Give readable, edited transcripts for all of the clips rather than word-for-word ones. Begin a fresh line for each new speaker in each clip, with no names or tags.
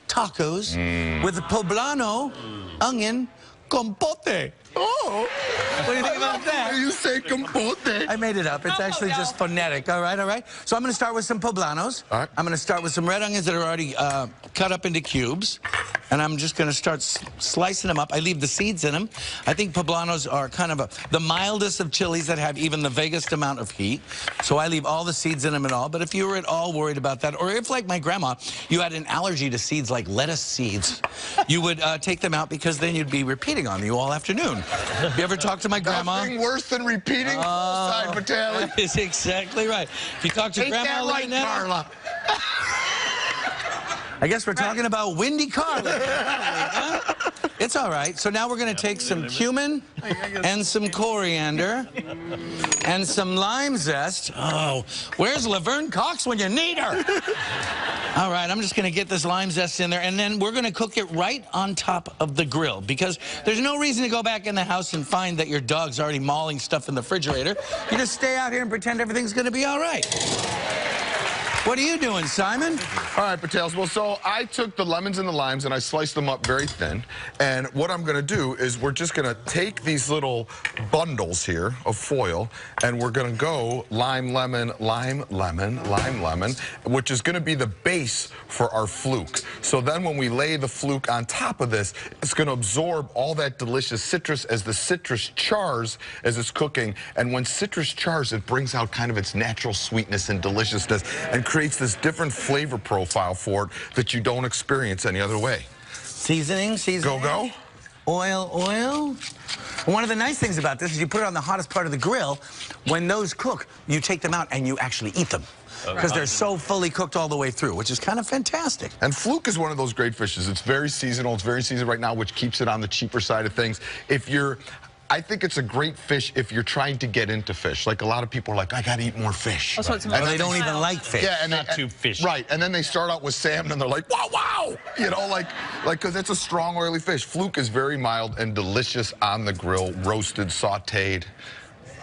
tacos with poblano onion compote.
Oh.
What do you think about that?
You say compote.
I made it up. It's actually just phonetic. All right, all right. So I'm going to start with some poblanos.
All right.
I'm going to start with some red onions that are already cut up into cubes. And I'm just going to start slicing them up. I leave the seeds in them. I think poblanos are kind of the mildest of chilies that have even the vaguest amount of heat. So I leave all the seeds in them and all. But if you were at all worried about that, or if, like my grandma, you had an allergy to seeds like lettuce seeds, you would take them out because then you'd be repeating on you all afternoon. You ever talk to my grandma?
Nothing worse than repeating side potato.
That is exactly right. If you talk to
Ain't
Grandma
that right, Carla?
I guess we're talking about Windy Carla. Huh? It's all right. So now we're going to take some cumin and some coriander and some lime zest. Oh, where's Laverne Cox when you need her? All right, I'm just going to get this lime zest in there, and then we're going to cook it right on top of the grill because there's no reason to go back in the house and find that your dog's already mauling stuff in the refrigerator. You just stay out here and pretend everything's going to be all right. What are you doing, Simon?
All right, Patels. Well, so I took the lemons and the limes and I sliced them up very thin. And what I'm going to do is we're just going to take these little bundles here of foil and we're going to go lime, lemon, lime, lemon, lime, lemon, which is going to be the base for our fluke. So then when we lay the fluke on top of this, it's going to absorb all that delicious citrus as the citrus chars as it's cooking. And when citrus chars, it brings out kind of its natural sweetness and deliciousness and creates this different flavor profile for it that you don't experience any other way.
Seasoning.
Go.
Oil. One of the nice things about this is you put it on the hottest part of the grill. When those cook, you take them out and you actually eat them because they're so fully cooked all the way through, which is kind of fantastic.
And fluke is one of those great fishes. It's very seasonal. It's very seasonal right now, which keeps it on the cheaper side of things. I think it's a great fish if you're trying to get into fish. Like a lot of people are like, I got to eat more fish.
Right.
And they don't even like fish.
Yeah, and
not too fishy.
Right, and then they start out with salmon and they're like, wow, you know, like because it's a strong, oily fish. Fluke is very mild and delicious on the grill, roasted, sautéed.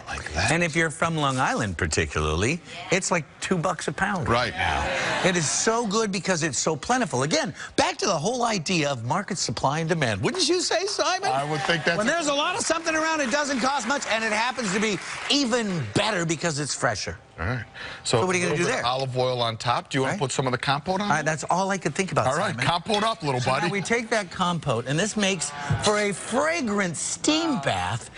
Like that.
And if you're from Long Island particularly, it's like $2 a pound
Right
now. It is so good because it's so plentiful. Again, back to the whole idea of market supply and demand. Wouldn't you say, Simon?
I would think that's...
When there's a lot of something around, it doesn't cost much, and it happens to be even better because it's fresher.
All right. So
what are you going to do there?
Olive oil on top. Do you want to put some of the compote on?
That's all I could think about,
All right,
Simon.
compote up, little buddy.
Now we take that compote, and this makes for a fragrant steam bath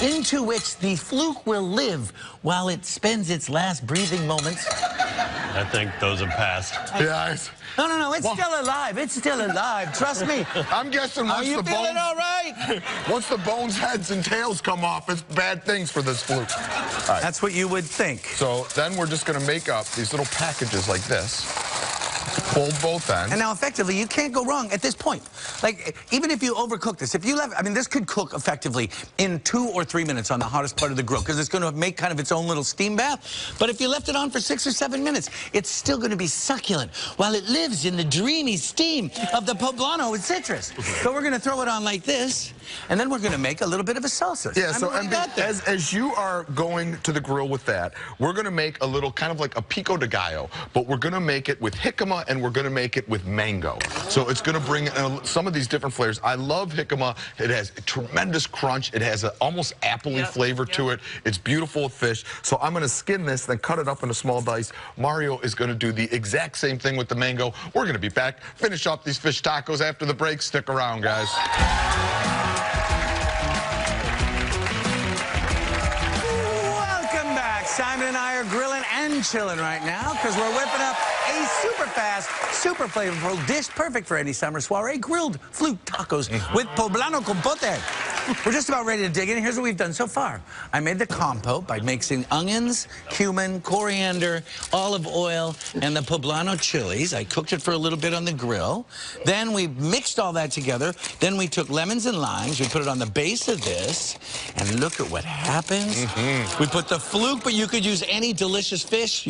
into which the fluke will live while it spends its last breathing moments.
I think those have passed.
Yeah.
No, it's still alive. It's still alive. Trust me.
I'm guessing
Are you feeling all right?
Once the bones, heads, and tails come off, it's bad things for this fluke. All right.
That's what you would think.
So then we're just going to make up these little packages like this. Fold both ends.
And now, effectively, you can't go wrong at this point. Like, even if you overcook this, if you left, I mean, this could cook effectively in 2 or 3 minutes on the hottest part of the grill because it's going to make kind of its own little steam bath. But if you left it on for 6 or 7 minutes, it's still going to be succulent while it lives in the dreamy steam of the poblano with citrus. So we're going to throw it on like this, and then we're going to make a little bit of a salsa.
Yeah, so as you are going to the grill with that, we're going to make a little kind of like a pico de gallo, but we're going to make it with jicama and we're going to make it with mango. So it's going to bring some of these different flavors. I love jicama. It has a tremendous crunch. It has an almost appley flavor to it. It's beautiful with fish. So I'm going to skin this, then cut it up into small dice. Mario is going to do the exact same thing with the mango. We're going to be back, finish off these fish tacos after the break. Stick around, guys.
Welcome back. Simon and I are grilling and chilling right now because we're whipping up a super fast, super flavorful dish perfect for any summer soiree, grilled fluke tacos with poblano compote. We're just about ready to dig in. Here's what we've done so far. I made the compote by mixing onions, cumin, coriander, olive oil, and the poblano chilies. I cooked it for a little bit on the grill. Then we mixed all that together. Then we took lemons and limes. We put it on the base of this. And look at what happens. We put the fluke, but you could use any delicious fish.